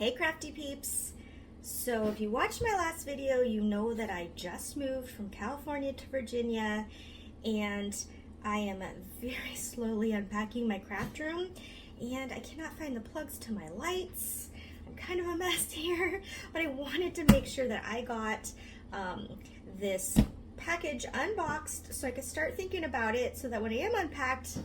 Hey Crafty Peeps! So if you watched my last video, you know that I just moved from California to Virginia and I am very slowly unpacking my craft room and I cannot find the plugs to my lights. I'm kind of a mess here, but I wanted to make sure that I got this package unboxed so I could start thinking about it so that when I am unpacked,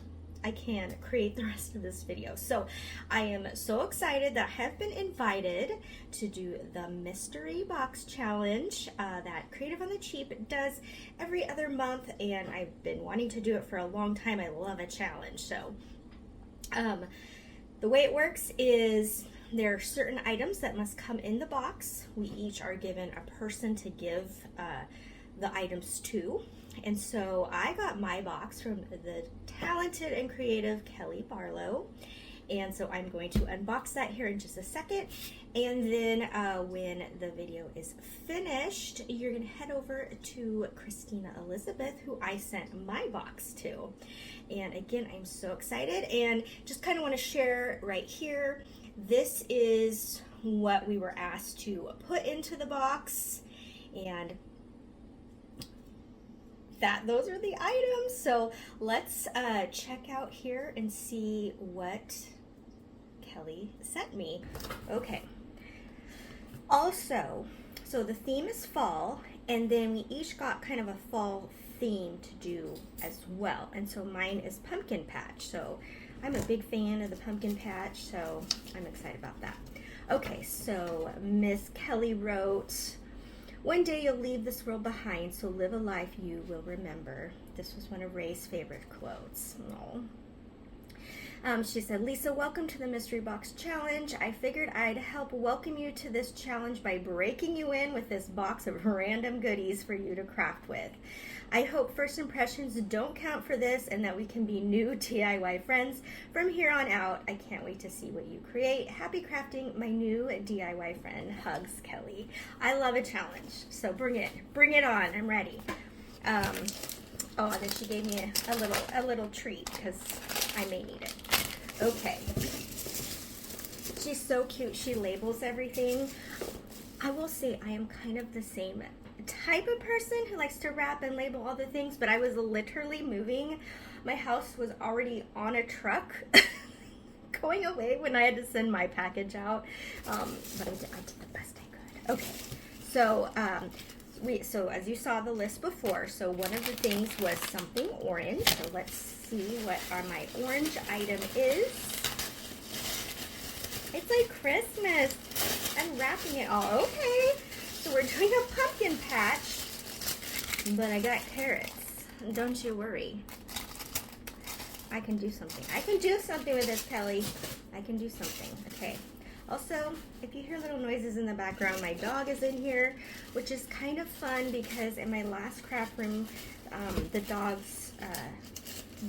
I can create the rest of this video. So I am so excited that I have been invited to do the mystery box challenge that Creative on the Cheap does every other month, and I've been wanting to do it for a long time. I love a challenge. So the way it works is there are certain items that must come in the box. We each are given a person to give the items to. And so I got my box from the talented and creative Kelly Barlow. And so I'm going to unbox that here in just a second. And then when the video is finished, you're gonna head over to Christina Elizabeth, who I sent my box to. And again, I'm so excited and just kind of want to share right here. This is what we were asked to put into the box, and those are the items. So let's check out here and see what Kelly sent me. Okay. Also, so the theme is fall, and then we each got kind of a fall theme to do as well. And so mine is pumpkin patch. So I'm a big fan of the pumpkin patch, so I'm excited about that. Okay, so Miss Kelly wrote, "One day you'll leave this world behind, so live a life you will remember." This was one of Ray's favorite quotes. Aww. She said, "Lisa, welcome to the Mystery Box Challenge. I figured I'd help welcome you to this challenge by breaking you in with this box of random goodies for you to craft with. I hope first impressions don't count for this and that we can be new DIY friends from here on out. I can't wait to see what you create. Happy crafting, my new DIY friend. Hugs, Kelly." I love a challenge, so bring it on. I'm ready. Oh, and then she gave me a little treat because I may need it. Okay. She's so cute. She labels everything. I will say I am kind of the same type of person who likes to wrap and label all the things, but I was literally moving. My house was already on a truck going away when I had to send my package out, but I did the best I could. Okay, so so as you saw the list before, so one of the things was something orange. So let's see what my orange item is. It's like Christmas. I'm wrapping it all. Okay. So we're doing a pumpkin patch, but I got carrots. Don't you worry. I can do something. I can do something with this, Kelly. I can do something. Okay. Also, if you hear little noises in the background, my dog is in here, which is kind of fun because in my last craft room, the dogs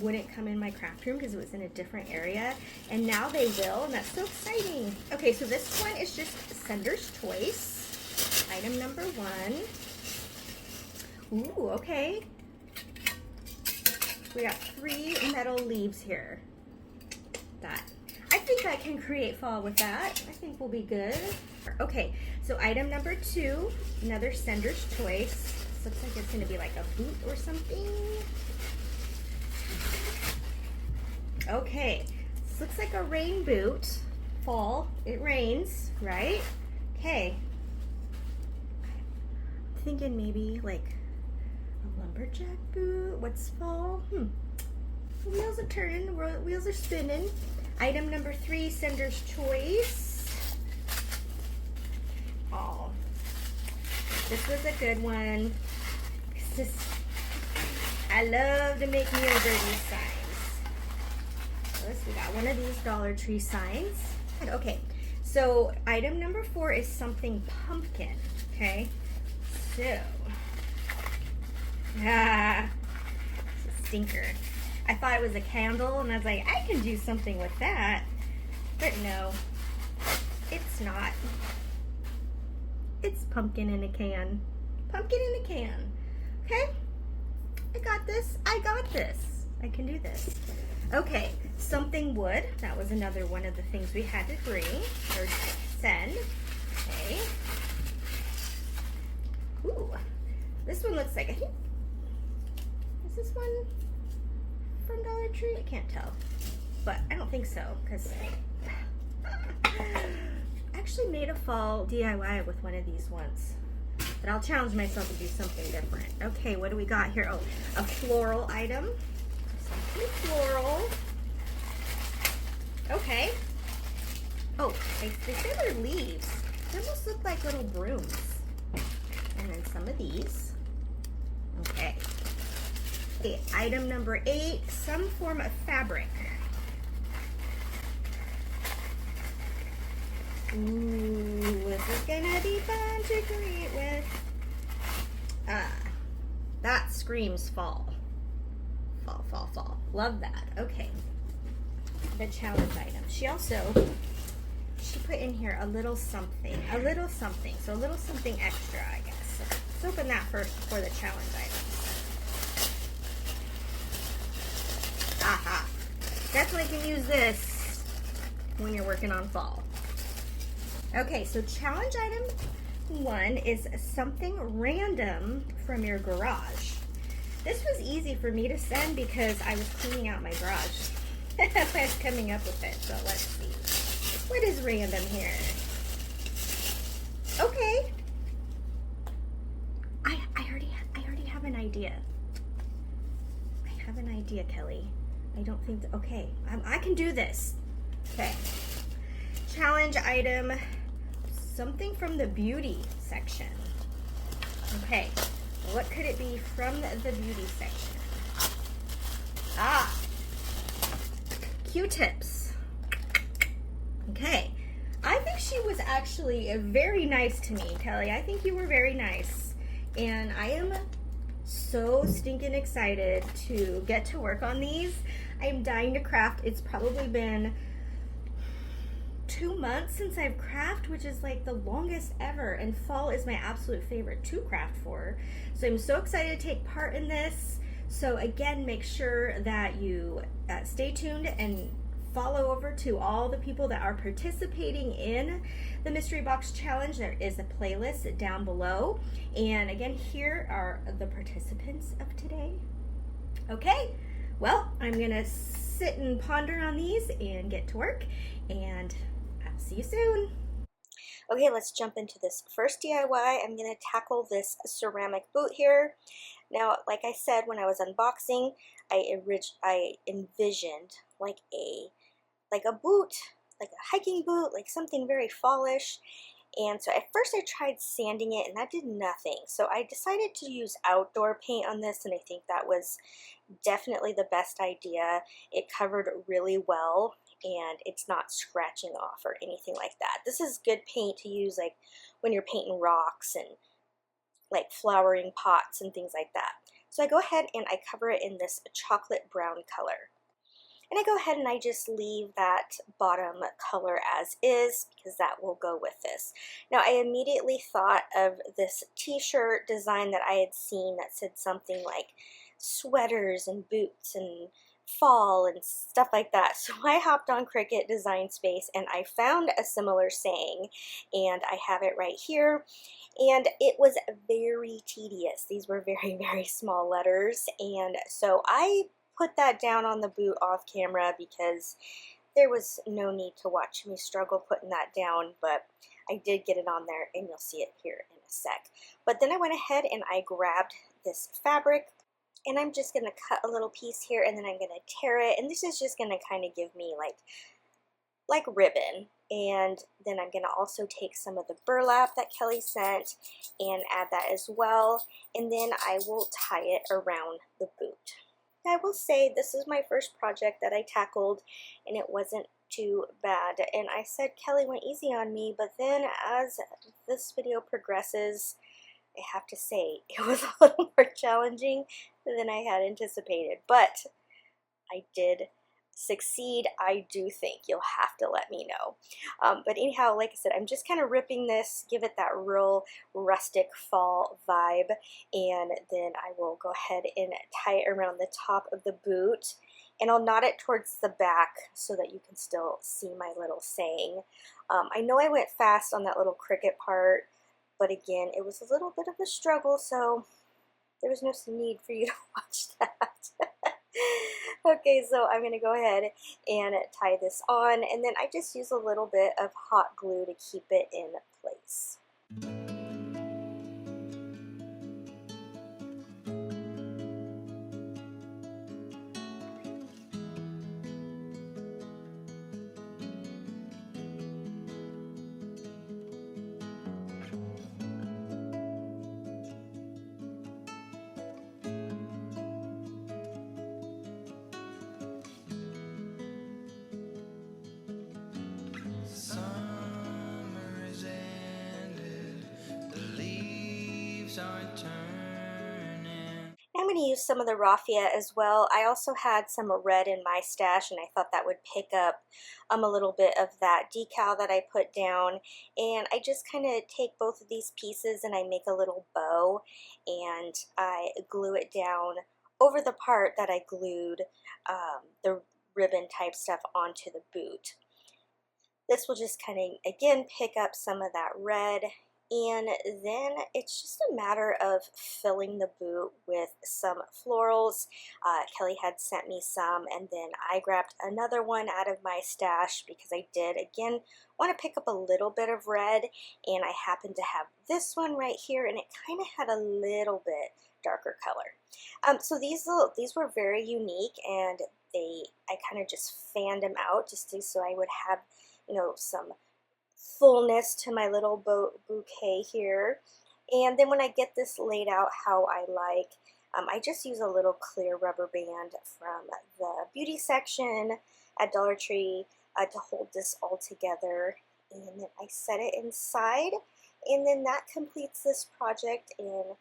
wouldn't come in my craft room because it was in a different area, and now they will, and that's so exciting. Okay, so this one is just Sender's Choice. Item number 1. Ooh, okay. We got 3 metal leaves here. I think I can create fall with that. I think we'll be good. Okay, so item number 2, another Sender's Choice. This looks like it's going to be like a boot or something. Okay, this looks like a rain boot. Fall, it rains, right? Okay. I'm thinking maybe like a lumberjack boot. What's fall? The wheels are turning, the wheels are spinning. Item number 3, Sender's Choice. Oh, this was a good one. I love to make me over these signs. So we got one of these Dollar Tree signs. Okay, so item number 4 is something pumpkin. Okay, so it's a stinker. I thought it was a candle, and I was like, I can do something with that. But no, it's not. It's pumpkin in a can. Pumpkin in a can. Okay? I got this. I got this. I can do this. Okay, something wood. That was another one of the things we had to bring. Or send. Okay. Ooh, this one looks like, I think, is this one from Dollar Tree? I can't tell, but I don't think so, because I actually made a fall DIY with one of these once, but I'll challenge myself to do something different. Okay, what do we got here? Oh, a floral item. Something floral. Okay. Oh, they say they're leaves. They almost look like little brooms. And then some of these. Okay. Okay, item number 8, some form of fabric. Ooh, this is gonna be fun to create with. That screams fall. Fall, fall, fall. Love that. Okay. The challenge item. She put in here a little something. So a little something extra, I guess. Let's open that first before the challenge items. Aha. Definitely can use this when you're working on fall. Okay, so challenge item 1 is something random from your garage. This was easy for me to send because I was cleaning out my garage as I was coming up with it. So let's see. What is random here? Okay. I already have an idea. I have an idea, Kelly. I don't think that, okay, I can do this. Okay. Challenge item, something from the beauty section. Okay, what could it be from the beauty section? Ah, Q-tips. Okay, I think she was actually very nice to me, Kelly. I think you were very nice. And I am so stinking excited to get to work on these. I am dying to craft. It's probably been 2 months since I've crafted, which is like the longest ever, and fall is my absolute favorite to craft for. So I'm so excited to take part in this. So again, make sure that you stay tuned and follow over to all the people that are participating in the Mystery Box Challenge. There is a playlist down below. And again, here are the participants of today. Okay, well, I'm gonna sit and ponder on these and get to work, and I'll see you soon. Okay, let's jump into this first DIY. I'm gonna tackle this ceramic boot here. Now, like I said when I was unboxing, I envisioned like a boot, like a hiking boot, like something very fallish. And so at first I tried sanding it and that did nothing. So I decided to use outdoor paint on this, and I think that was definitely the best idea. It covered really well and it's not scratching off or anything like that. This is good paint to use like when you're painting rocks and like flowering pots and things like that. So I go ahead and I cover it in this chocolate brown color. And I go ahead and I just leave that bottom color as is because that will go with this. Now I immediately thought of this t-shirt design that I had seen that said something like sweaters and boots and fall and stuff like that. So I hopped on Cricut Design Space and I found a similar saying, and I have it right here. And it was very tedious. These were very, very small letters, and so I put that down on the boot off camera because there was no need to watch me struggle putting that down, but I did get it on there and you'll see it here in a sec. But then I went ahead and I grabbed this fabric and I'm just going to cut a little piece here and then I'm going to tear it, and this is just going to kind of give me like ribbon. And then I'm going to also take some of the burlap that Kelly sent and add that as well, and then I will tie it around the boot. I will say this is my first project that I tackled and it wasn't too bad, and I said Kelly went easy on me, but then as this video progresses, I have to say it was a little more challenging than I had anticipated, but I did succeed, I do think you'll have to let me know. But anyhow, like I said, I'm just kind of ripping this, give it that real rustic fall vibe, and then I will go ahead and tie it around the top of the boot, and I'll knot it towards the back so that you can still see my little saying. I know I went fast on that little cricket part, but again, it was a little bit of a struggle, so there was no need for you to watch that. Okay, so I'm going to go ahead and tie this on, and then I just use a little bit of hot glue to keep it in place. I'm going to use some of the raffia as well. I also had some red in my stash, and I thought that would pick up a little bit of that decal that I put down. And I just kind of take both of these pieces and I make a little bow, and I glue it down over the part that I glued the ribbon type stuff onto the boot. This will just kind of, again, pick up some of that red, and then it's just a matter of filling the boot with some florals. Kelly had sent me some, and then I grabbed another one out of my stash because I did, again, want to pick up a little bit of red, and I happened to have this one right here, and it kind of had a little bit darker color. So these were very unique, and I kind of just fanned them out just so I would have, you know, some fullness to my little bouquet here. And then when I get this laid out how I like, I just use a little clear rubber band from the beauty section at Dollar Tree to hold this all together, and then I set it inside, and then that completes this project, and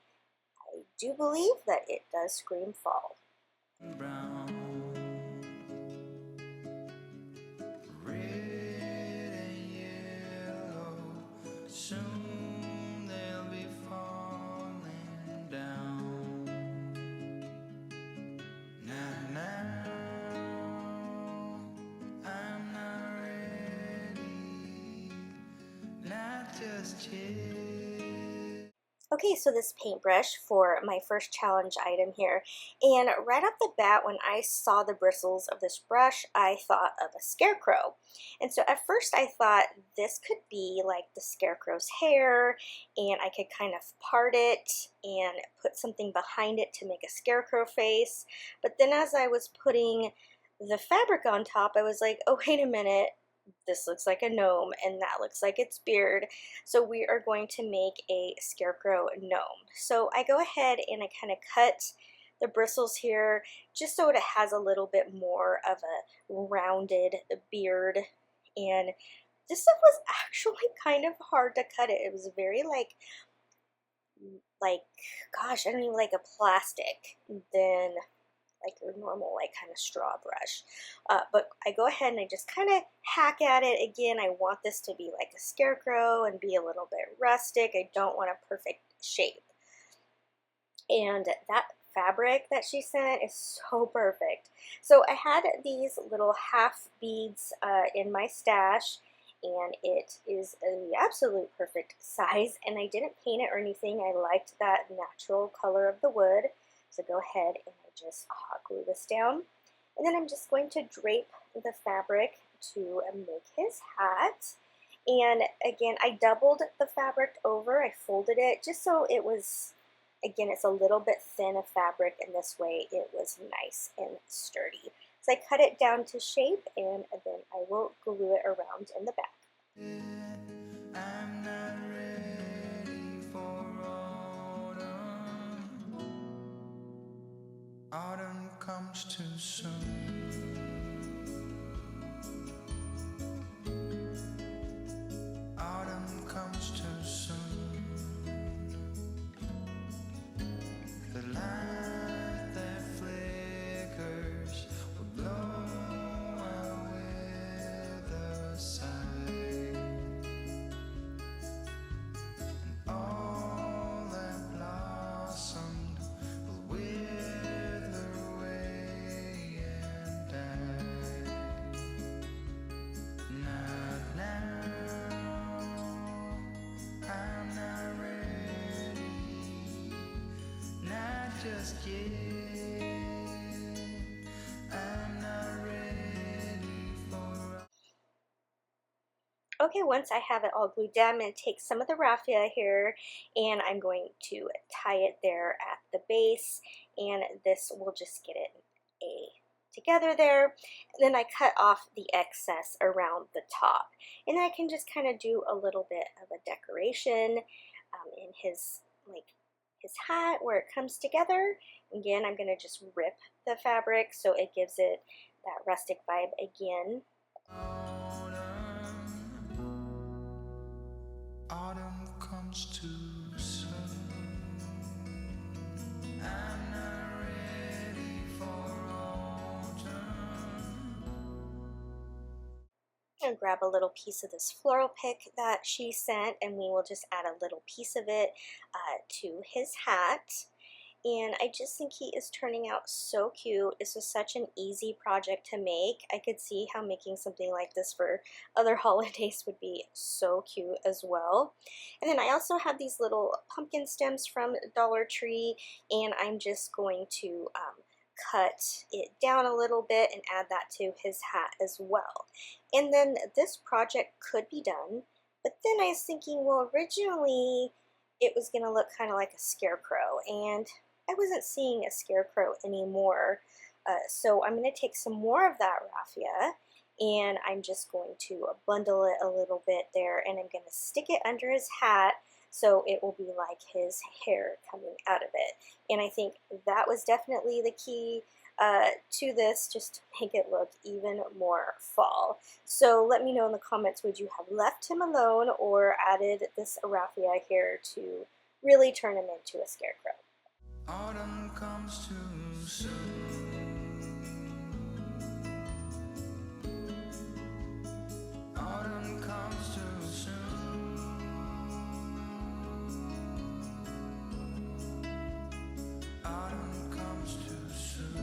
I do believe that it does scream fall. Brown. Soon they'll be falling down. Now, I'm not ready, not just yet. Okay, so this paintbrush for my first challenge item here, and right off the bat when I saw the bristles of this brush, I thought of a scarecrow. And so at first I thought this could be like the scarecrow's hair, and I could kind of part it and put something behind it to make a scarecrow face. But then as I was putting the fabric on top, I was like, oh, wait a minute. This looks like a gnome, and that looks like its beard. So we are going to make a scarecrow gnome. So I go ahead and I kind of cut the bristles here just so it has a little bit more of a rounded beard. And this stuff was actually kind of hard to cut it. It was very like gosh, I don't even like a plastic than like your normal like kind of straw brush. But I go ahead and I just kind of hack at it. Again, I want this to be like a scarecrow and be a little bit rustic. I don't want a perfect shape. And that fabric that she sent is so perfect. So I had these little half beads in my stash, and it is the absolute perfect size, and I didn't paint it or anything. I liked that natural color of the wood. So go ahead and I just hot glue this down, and then I'm just going to drape the fabric to make his hat. And again, I doubled the fabric over. I folded it just so it was, again, it's a little bit thin of fabric, and this way it was nice and sturdy. So I cut it down to shape, and then I will glue it around in the back. I'm not ready for autumn. Autumn comes too soon. Autumn comes too soon. The light that flickers will blow Okay, once I have it all glued down, I'm going to take some of the raffia here and I'm going to tie it there at the base, and this will just get it together there. And then I cut off the excess around the top, and I can just kind of do a little bit of a decoration in his hat where it comes together. Again, I'm going to just rip the fabric so it gives it that rustic vibe again. Autumn comes too soon. I'm not ready for autumn. I'm gonna grab a little piece of this floral pick that she sent, and we will just add a little piece of it to his hat. And I just think he is turning out so cute. This is such an easy project to make. I could see how making something like this for other holidays would be so cute as well. And then I also have these little pumpkin stems from Dollar Tree, and I'm just going to cut it down a little bit and add that to his hat as well. And then this project could be done, but then I was thinking, well, originally it was going to look kind of like a scarecrow, and I wasn't seeing a scarecrow anymore. So I'm going to take some more of that raffia, and I'm just going to bundle it a little bit there, and I'm going to stick it under his hat so it will be like his hair coming out of it. And I think that was definitely the key to this, just to make it look even more fall. So let me know in the comments, would you have left him alone or added this raffia here to really turn him into a scarecrow? Autumn comes too soon. Autumn comes too soon. Autumn comes too soon.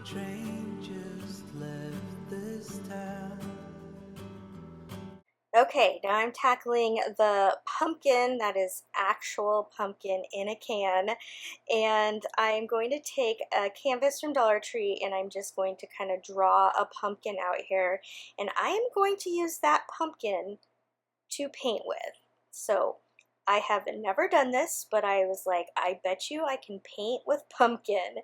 Train just left this town. Okay, now I'm tackling the pumpkin that is actual pumpkin in a can, and I'm going to take a canvas from Dollar Tree and I'm just going to kind of draw a pumpkin out here, and I am going to use that pumpkin to paint with. So I have never done this, but I was like, I bet you I can paint with pumpkin.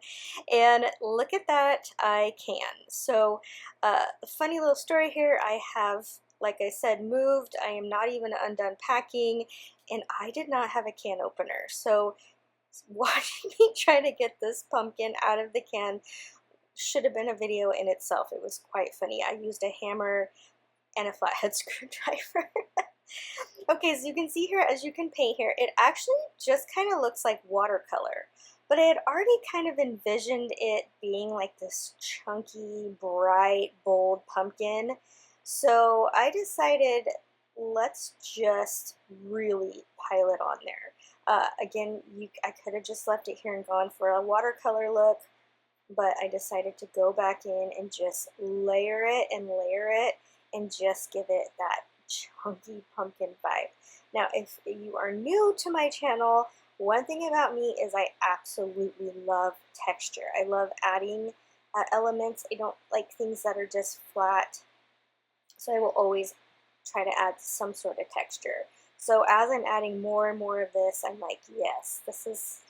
And look at that, I can. So funny little story here, I have, like I said, moved. I am not even undone packing, and I did not have a can opener. So watching me try to get this pumpkin out of the can should have been a video in itself. It was quite funny. I used a hammer and a flathead screwdriver. Okay, so you can see here, as you can paint here, it actually just kind of looks like watercolor. But I had already kind of envisioned it being like this chunky, bright, bold pumpkin. So I decided, let's just really pile it on there. Again, I could have just left it here and gone for a watercolor look, but I decided to go back in and just layer it and just give it that chunky pumpkin vibe. Now, if you are new to my channel, one thing about me is I absolutely love texture. I love adding elements. I don't like things that are just flat, so I will always try to add some sort of texture. So as I'm adding more and more of this, I'm like, yes,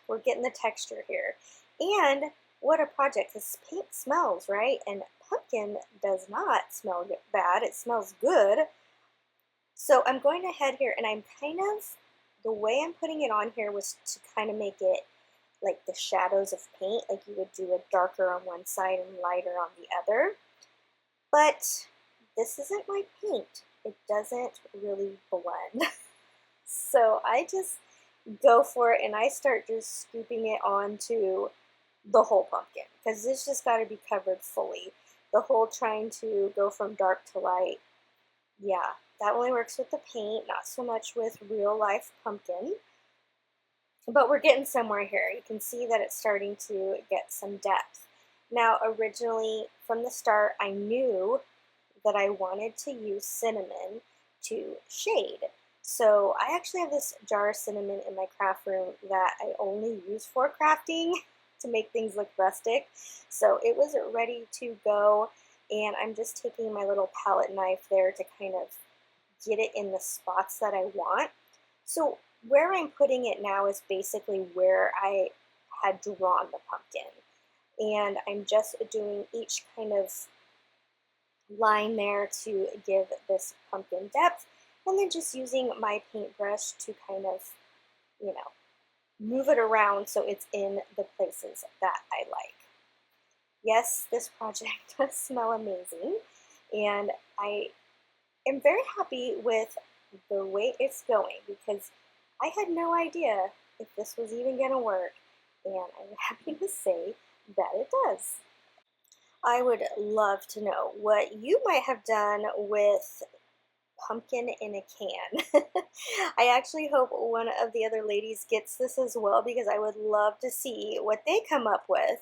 we're getting the texture here. And what a project. This paint smells, right? And pumpkin does not smell bad. It smells good. So I'm going ahead here, and I'm the way I'm putting it on here was to kind of make it like the shadows of paint, like you would do a darker on one side and lighter on the other. But this isn't my paint. It doesn't really blend. So I just go for it and I start just scooping it onto the whole pumpkin because it's just got to be covered fully. The whole trying to go from dark to light, yeah, that only works with the paint, not so much with real life pumpkin. But we're getting somewhere here. You can see that it's starting to get some depth. Now, originally, from the start, I knew that I wanted to use cinnamon to shade. So I actually have this jar of cinnamon in my craft room that I only use for crafting to make things look rustic. So it was ready to go, and I'm just taking my little palette knife there to kind of get it in the spots that I want. So where I'm putting it now is basically where I had drawn the pumpkin. And I'm just doing each kind of line there to give this pumpkin depth, and then just using my paintbrush to kind of, you know, move it around so it's in the places that I like. Yes, this project does smell amazing, and I am very happy with the way it's going because I had no idea if this was even going to work, and I'm happy to say that it does. I would love to know what you might have done with pumpkin in a can. I actually hope one of the other ladies gets this as well because I would love to see what they come up with.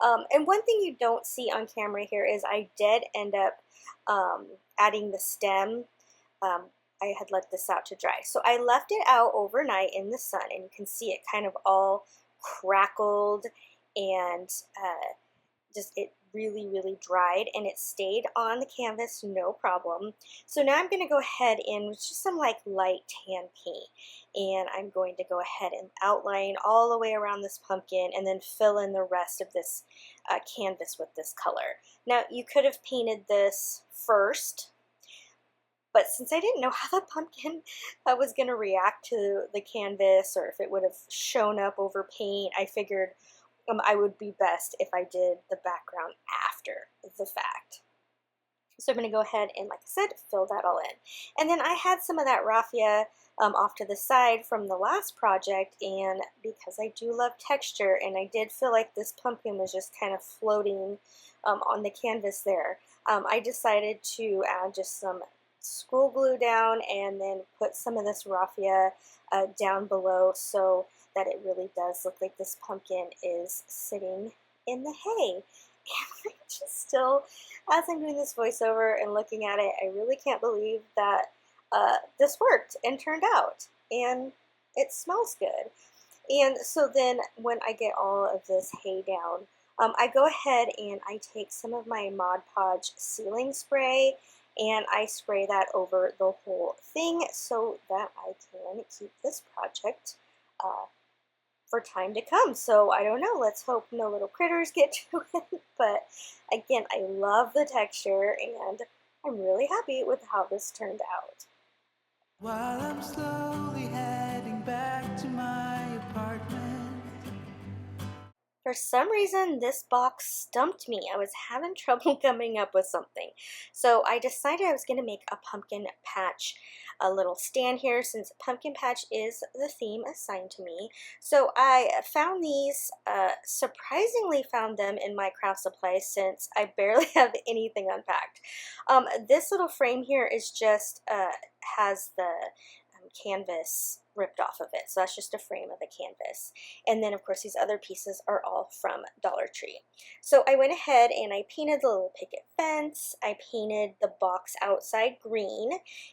And one thing you don't see on camera here is I did end up adding the stem. I had let this out to dry. So I left it out overnight in the sun, and you can see it kind of all crackled and just it really dried, and it stayed on the canvas no problem. So now I'm going to go ahead in with just some like light tan paint, and I'm going to go ahead and outline all the way around this pumpkin and then fill in the rest of this canvas with this color. Now you could have painted this first, but since I didn't know how the pumpkin was going to react to the canvas or if it would have shown up over paint, I figured I would be best if I did the background after the fact. So I'm going to go ahead and, like I said, fill that all in. And then I had some of that raffia off to the side from the last project, and because I do love texture, and I did feel like this pumpkin was just kind of floating on the canvas there, I decided to add just some school glue down and then put some of this raffia down below so that it really does look like this pumpkin is sitting in the hay. And I just still, as I'm doing this voiceover and looking at it, I really can't believe that this worked and turned out. And it smells good. And so then when I get all of this hay down, I go ahead and I take some of my Mod Podge sealing spray and I spray that over the whole thing so that I can keep this project for time to come. So I don't know, let's hope no little critters get to it. But again, I love the texture and I'm really happy with how this turned out. While I'm slowly heading back to my apartment. For some reason, this box stumped me. I was having trouble coming up with something. So I decided I was going to make a pumpkin patch, a little stand here, since pumpkin patch is the theme assigned to me. So I found these, surprisingly found them in my craft supply since I barely have anything unpacked. This little frame here is just, has the canvas ripped off of it. So that's just a frame of a canvas. And then of course these other pieces are all from Dollar Tree. So I went ahead and I painted the little picket fence, I painted the box outside green,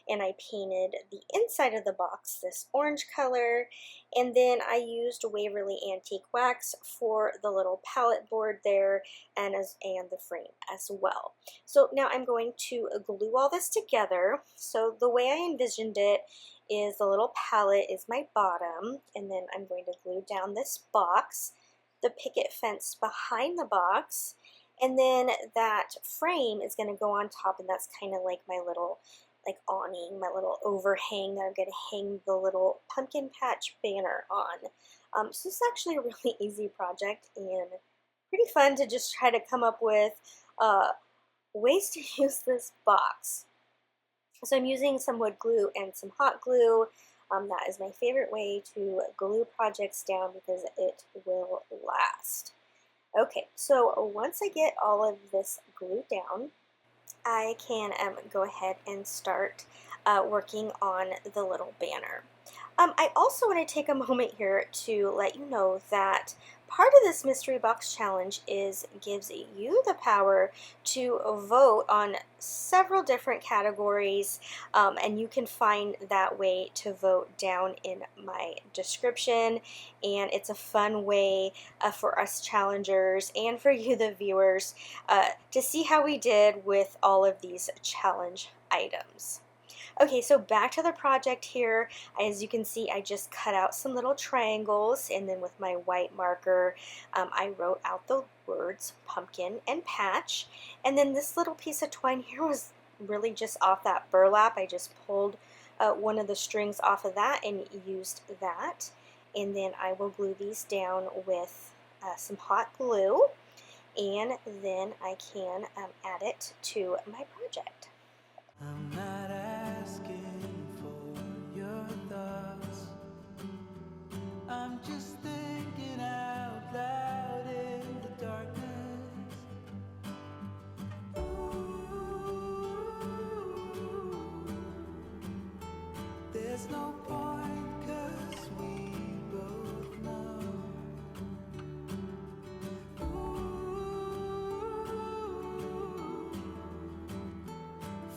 and I painted the inside of the box this orange color, and then I used Waverly Antique Wax for the little palette board there and the frame as well. So now I'm going to glue all this together. So the way I envisioned it is the little palette is my bottom, and then I'm going to glue down this box, the picket fence behind the box, and then that frame is going to go on top, and that's kind of like my little awning, my little overhang that I'm going to hang the little pumpkin patch banner on. So this is actually a really easy project and pretty fun to just try to come up with ways to use this box. So I'm using some wood glue and some hot glue That is my favorite way to glue projects down because it will last. Okay, so once I get all of this glued down, I can go ahead and start working on the little banner. I also want to take a moment here to let you know that part of this mystery box challenge gives you the power to vote on several different categories, and you can find that way to vote down in my description. And it's a fun way for us challengers and for you the viewers to see how we did with all of these challenge items. Okay, so back to the project here. As you can see, I just cut out some little triangles, and then with my white marker, I wrote out the words pumpkin and patch. And then this little piece of twine here was really just off that burlap. I just pulled one of the strings off of that and used that. And then I will glue these down with some hot glue, and then I can add it to my project. I'm not asking for your thoughts. I'm just thinking out loud in the darkness. Ooh, there's no point 'cause we both know.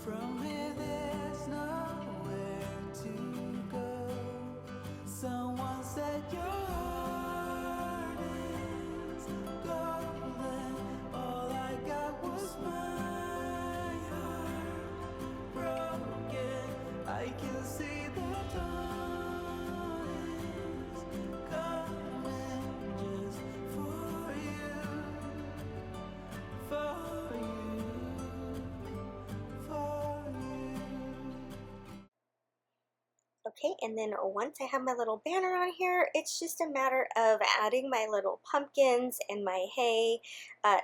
From here there's nowhere to go. Someone said your heart is golden. All I got was my heart broken. I can see the dawn is coming just for you, for you. Okay, and then once I have my little banner on here, it's just a matter of adding my little pumpkins and my hay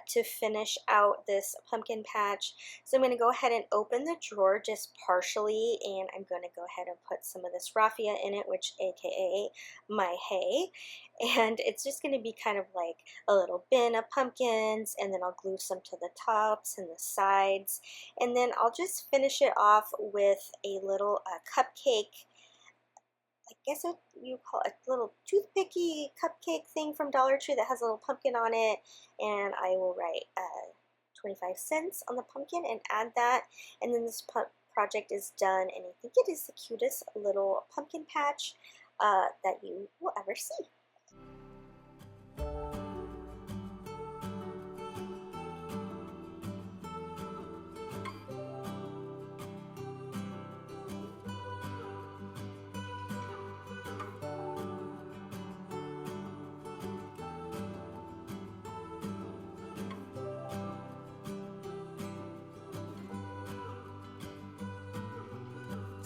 to finish out this pumpkin patch. So I'm going to go ahead and open the drawer just partially, and I'm going to go ahead and put some of this raffia in it, which aka my hay. And it's just going to be kind of like a little bin of pumpkins, and then I'll glue some to the tops and the sides. And then I'll just finish it off with a little cupcake, I guess what you call a little toothpicky cupcake thing from Dollar Tree that has a little pumpkin on it, and I will write 25 cents on the pumpkin and add that, and then this project is done, and I think it is the cutest little pumpkin patch that you will ever see.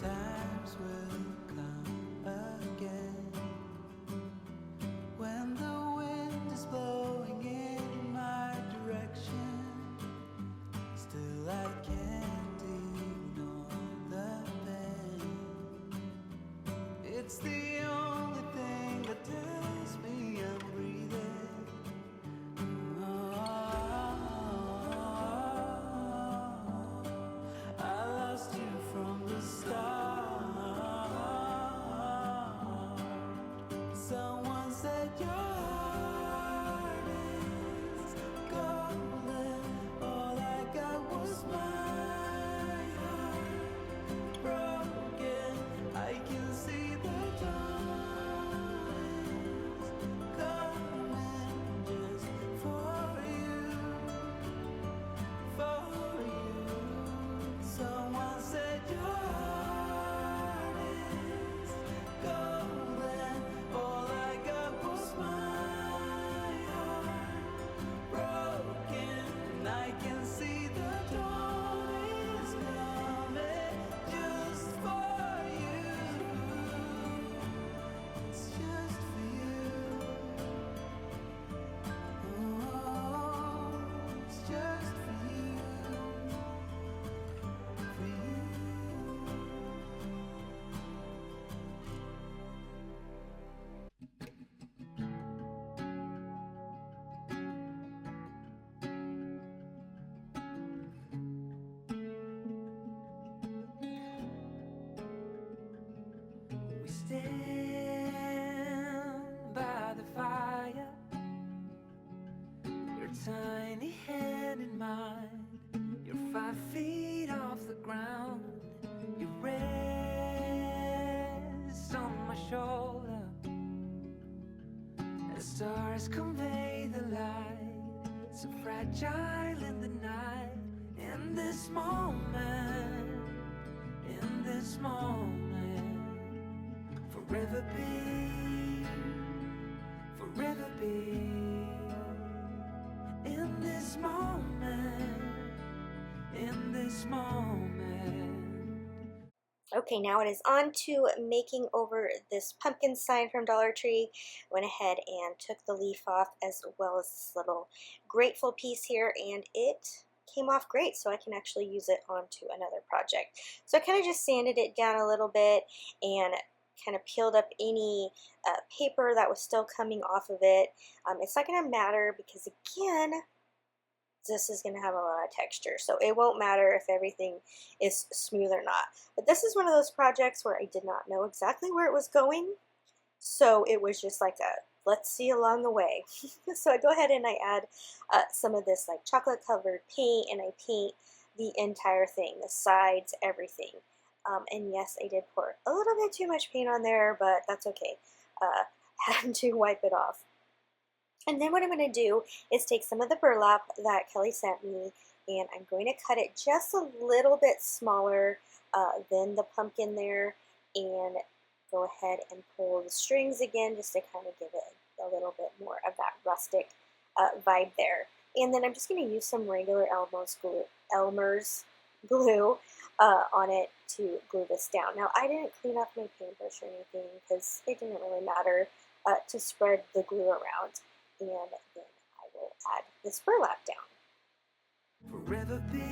Times will come again when the wind is blowing in my direction. Still I can't ignore the pain. It's the only thing that tells me I'm breathing. I lost you from the start. Someone said your heart is golden. All I got was my heart broken. I can see the dawn is coming just for you, for you. Someone said your heart is golden. All I got was my tiny hand in mine. You're 5 feet off the ground. You rest on my shoulder. The stars convey the light, so fragile in the night. In this moment, forever be. In this moment. Okay, now it is on to making over this pumpkin sign from Dollar Tree. Went ahead and took the leaf off as well as this little grateful piece here, and it came off great, so I can actually use it onto another project. So I kind of just sanded it down a little bit and kind of peeled up any paper that was still coming off of it. It's not going to matter because, again, this is going to have a lot of texture, so it won't matter if everything is smooth or not. But this is one of those projects where I did not know exactly where it was going, so it was just like a let's see along the way. So I go ahead and I add some of this like chocolate covered paint, and I paint the entire thing, the sides, everything. And yes, I did pour a little bit too much paint on there, but that's okay. Had to wipe it off. And then what I'm going to do is take some of the burlap that Kelly sent me, and I'm going to cut it just a little bit smaller than the pumpkin there, and go ahead and pull the strings again just to kind of give it a little bit more of that rustic vibe there. And then I'm just going to use some regular Elmer's glue on it to glue this down. Now, I didn't clean up my paintbrush or anything because it didn't really matter to spread the glue around. And then I will add this burlap down. Forever be.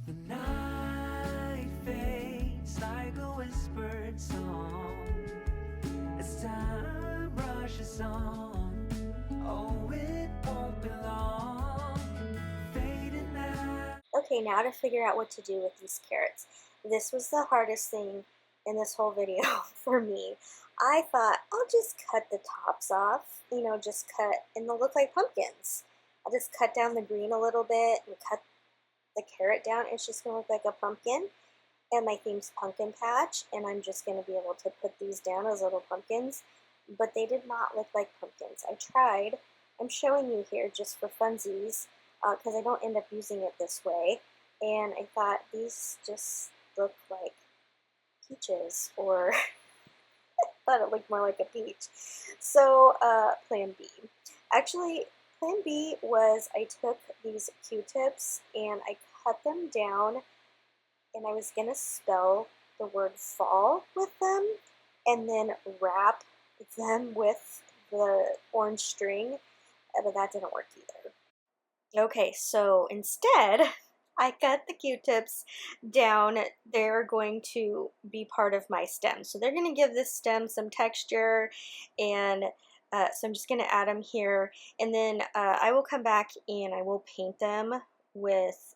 The night fades like a whispered song as time rushes on. Oh, it won't be long. Fading out. Okay, now to figure out what to do with these carrots. This was the hardest thing in this whole video for me. I thought I'll just cut the tops off, just cut, and they'll look like pumpkins. I'll just cut down the green a little bit and cut the carrot down. It's just going to look like a pumpkin. And my theme's pumpkin patch, and I'm just going to be able to put these down as little pumpkins. But they did not look like pumpkins. I tried. I'm showing you here just for funsies, because I don't end up using it this way, and I thought these just look like peaches, or I thought it looked more like a peach. So plan B. Actually, plan B was I took these Q-tips and I cut them down, and I was going to spell the word fall with them and then wrap them with the orange string, but that didn't work either. Okay, so instead, I cut the Q-tips down. They're going to be part of my stem. So they're going to give this stem some texture, and so I'm just going to add them here. And then I will come back and I will paint them with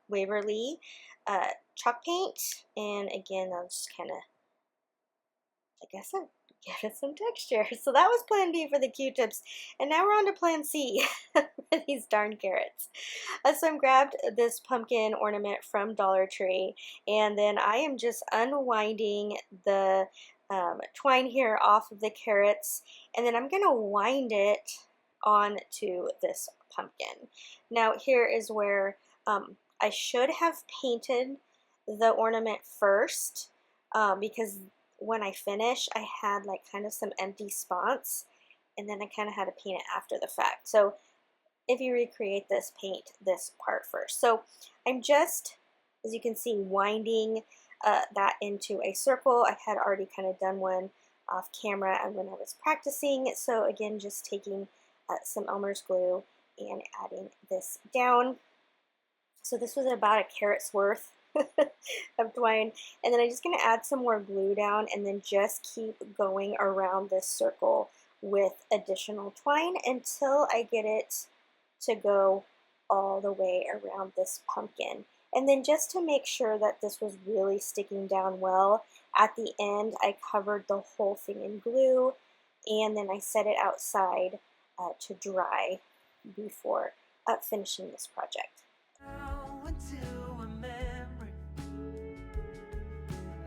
Waverly chalk paint. And again, I'll just kind of, I guess I'll give it some texture. So that was plan B for the Q-tips. And now we're on to plan C for these darn carrots. So I grabbed this pumpkin ornament from Dollar Tree, and then I am just unwinding the twine here off of the carrots, and then I'm going to wind it onto this pumpkin. Now here is where I should have painted the ornament first, because when I finish, I had like kind of some empty spots, and then I kind of had to paint it after the fact. So if you recreate this, paint this part first. So I'm just, as you can see, winding that into a circle. I had already kind of done one off camera and when I was practicing. So again, just taking some Elmer's glue and adding this down. So this was about a carrot's worth of twine, and then I'm just going to add some more glue down and then just keep going around this circle with additional twine until I get it to go all the way around this pumpkin. And then just to make sure that this was really sticking down well, at the end I covered the whole thing in glue, and then I set it outside to dry before finishing this project. Now into a memory,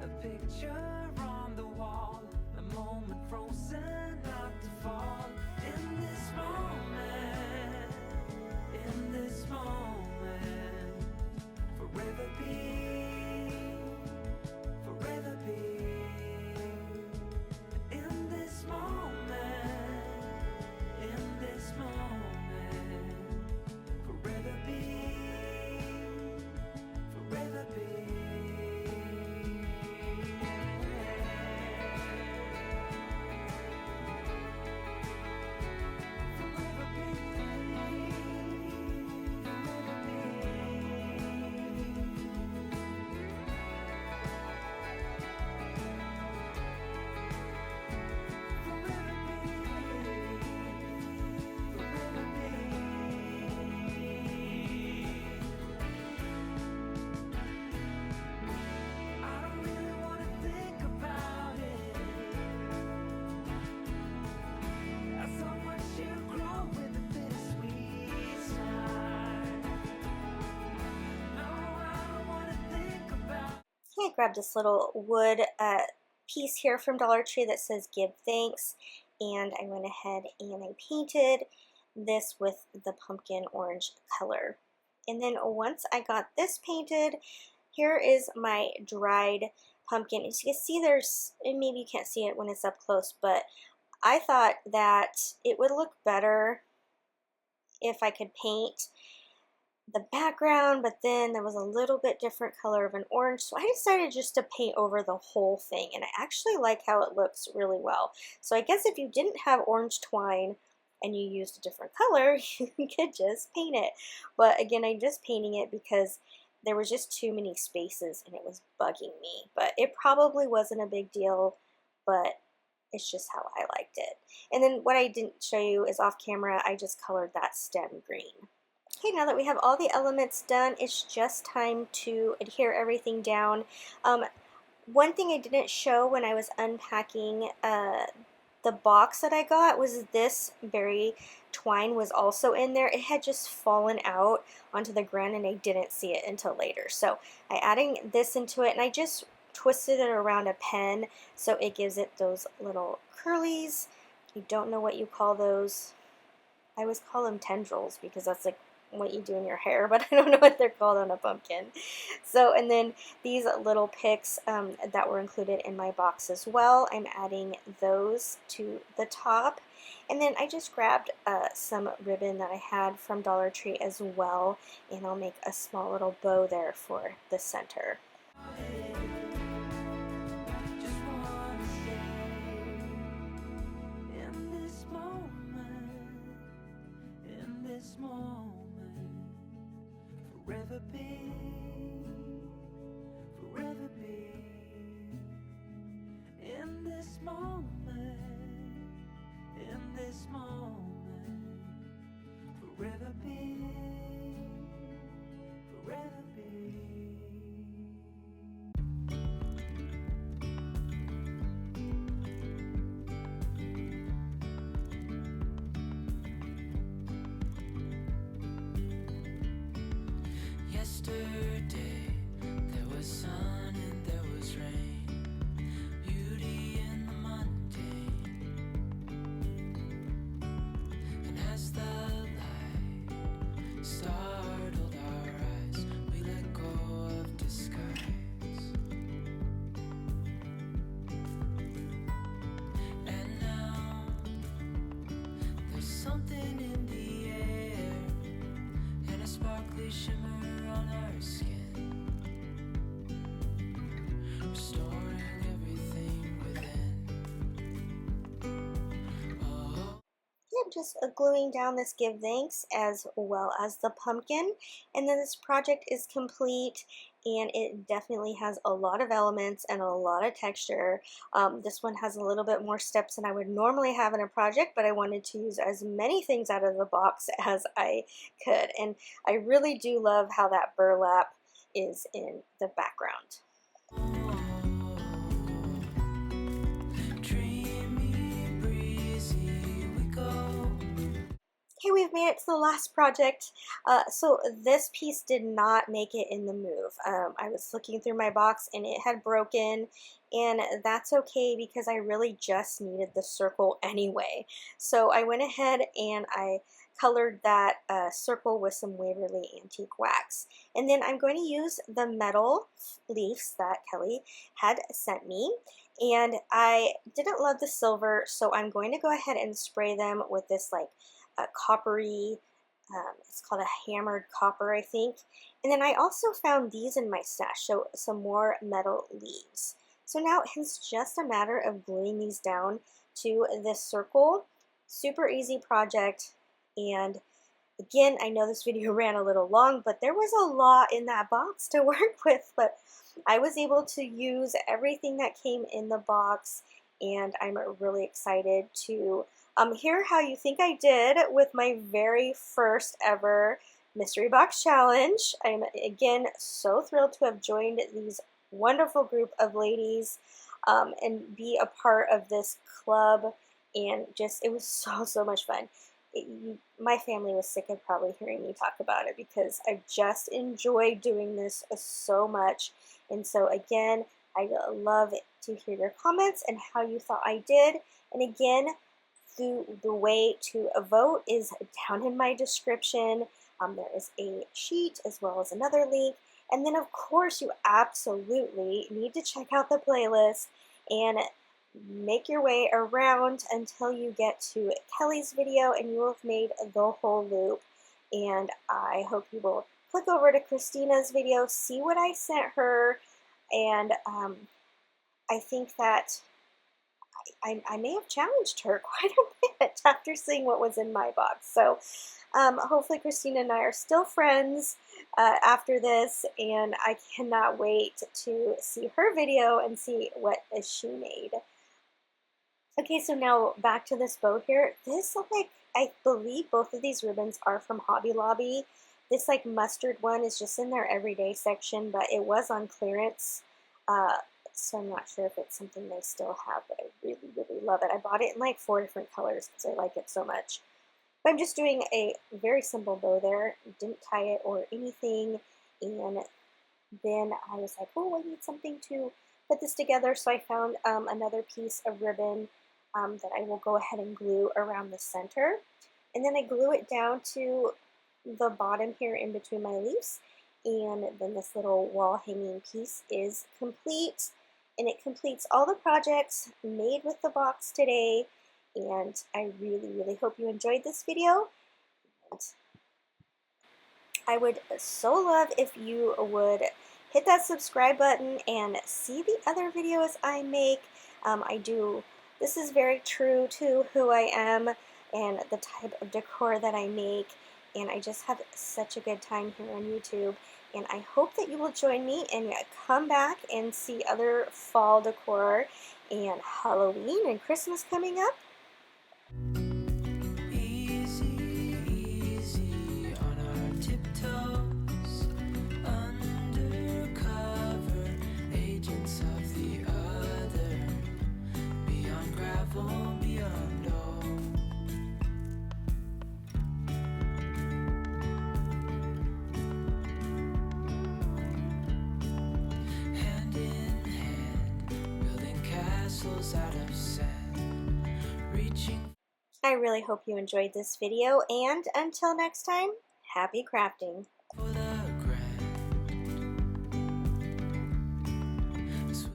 a picture on the wall, a moment frozen not to fall. In this moment, forever be, in this moment, forever be. I grabbed this little wood piece here from Dollar Tree that says Give Thanks, and I went ahead and I painted this with the pumpkin orange color. And then once I got this painted, here is my dried pumpkin. As you can see, there's, and maybe you can't see it when it's up close, but I thought that it would look better if I could paint the background, but then there was a little bit different color of an orange, so I decided just to paint over the whole thing, and I actually like how it looks really well. So I guess if you didn't have orange twine and you used a different color, you could just paint it. But again, I'm just painting it because there was just too many spaces and it was bugging me. But it probably wasn't a big deal, but it's just how I liked it. And then what I didn't show you is off camera, I just colored that stem green. Okay, now that we have all the elements done, it's just time to adhere everything down. One thing I didn't show when I was unpacking the box that I got was this berry twine was also in there. It had just fallen out onto the ground and I didn't see it until later. So I adding this into it and I just twisted it around a pen so it gives it those little curlies. I don't know what you call those. I always call them tendrils because that's like what you do in your hair, but I don't know what they're called on a pumpkin. So, and then these little picks that were included in my box as well, I'm adding those to the top. And then I just grabbed some ribbon that I had from Dollar Tree as well, and I'll make a small little bow there for the center. Forever be, in this moment, forever be. Yesterday, there was sun and there was rain, beauty in the mundane. And as the light startled our eyes, we let go of disguise. And now, there's something in the air, and a sparkly shimmer on our skin, restoring everything within. Oh. I'm just gluing down this Give Thanks as well as the pumpkin, and then this project is complete, and it definitely has a lot of elements and a lot of texture. This one has a little bit more steps than I would normally have in a project, but I wanted to use as many things out of the box as I could. And I really do love how that burlap is in the background. Dreamy, breezy, we go. Okay, we've made it to the last project. So this piece did not make it in the move. I was looking through my box and it had broken, and that's okay because I really just needed the circle anyway. So I went ahead and I colored that circle with some Waverly Antique Wax. And then I'm going to use the metal leaves that Kelly had sent me. And I didn't love the silver, so I'm going to go ahead and spray them with this like coppery, it's called a hammered copper, I think. And then I also found these in my stash, so some more metal leaves. So now it's just a matter of gluing these down to this circle. Super easy project. And again, I know this video ran a little long, but there was a lot in that box to work with, but I was able to use everything that came in the box, and I'm really excited to hear how you think I did with my very first ever mystery box challenge. I'm again so thrilled to have joined these wonderful group of ladies and be a part of this club, and just it was so much fun. My family was sick of probably hearing me talk about it because I just enjoy doing this so much. And so again, I love to hear your comments and how you thought I did. And again, the way to vote is down in my description. There is a sheet as well as another link. And then of course you absolutely need to check out the playlist and make your way around until you get to Kelly's video and you will have made the whole loop. And I hope you will click over to Christina's video, see what I sent her, and I think that I may have challenged her quite a bit after seeing what was in my box. So hopefully Christina and I are still friends after this, and I cannot wait to see her video and see what she made. Okay, so now back to this bow here. This, like, I believe both of these ribbons are from Hobby Lobby. This like mustard one is just in their everyday section, but it was on clearance. So I'm not sure if it's something they still have, but I really love it. I bought it in like 4 different colors because I like it so much. But I'm just doing a very simple bow there. Didn't tie it or anything. And then I was like, oh, I need something to put this together. So I found another piece of ribbon that I will go ahead and glue around the center. And then I glue it down to the bottom here in between my leaves. And then this little wall hanging piece is complete. And it completes all the projects made with the box today. And I really hope you enjoyed this video. And I would so love if you would hit that subscribe button and see the other videos I make. This is very true to who I am and the type of decor that I make. And I just have such a good time here on YouTube. And I hope that you will join me and come back and see other fall decor and Halloween and Christmas coming up. Easy, easy on our tiptoes, undercover agents of the other, beyond gravel, beyond all. Hand in hand, building castles out of sand, reaching. I really hope you enjoyed this video, and until next time, happy crafting!